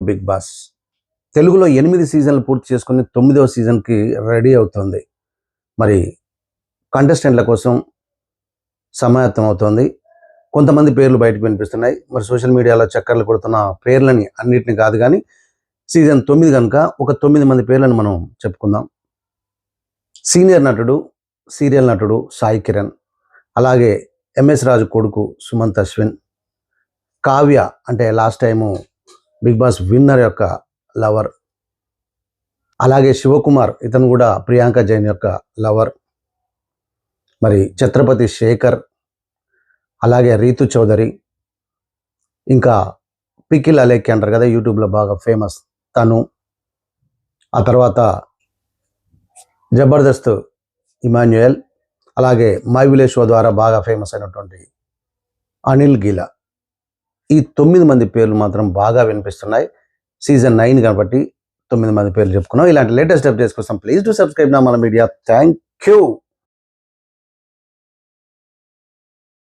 Big boss తెలుగులో 8 సీజన్లు పూర్తి చేసుకుని 9వ సీజన్కి రెడీ అవుతుంది. మరి కంటెస్టెంట్ల కోసం సమాయత్తం అవుతోంది. కొంతమంది పేర్లు బయటకు వినిపిస్తున్నాయి. మరి సోషల్ మీడియాలో చక్కర్లు కొడుతున్న పేర్లని అన్నిటిని కాదు కానీ సీజన్ 9 కనుక ఒక 9 మంది పేర్లను మనం చెప్పుకుందాం. సీనియర్ నటుడు, సీరియల్ నటుడు సాయి కిరణ్, అలాగే ఎంఎస్ రాజు కొడుకు సుమంత్ అశ్విన్, కావ్య అంటే last time Bigg Boss winner యొక్క లవర్, అలాగే శివకుమార్ ఇతను కూడా ప్రియాంక జైన్ యొక్క లవర్, మరి ఛత్రపతి శేఖర్, అలాగే రీతు చౌదరి, ఇంకా పికిల్ అలేఖ్య అంటారు కదా యూట్యూబ్లో బాగా ఫేమస్ తను, ఆ తర్వాత జబర్దస్త్ ఇమాన్యుయల్, అలాగే మై విలేజ్ షో ద్వారా బాగా ఫేమస్ అయినటువంటి అనిల్ గిలా. ఈ 9 మంది పేర్లు మాత్రం బాగా వినిపిస్తున్నాయి. సీజన్ 9 కాబట్టి 9 మంది పేర్లు చెప్పుకున్నాం. ఇలాంటి లేటెస్ట్ అప్డేట్స్ కోసం ప్లీజ్ టు సబ్స్క్రైబ్ నా మన మీడియా. Thank you.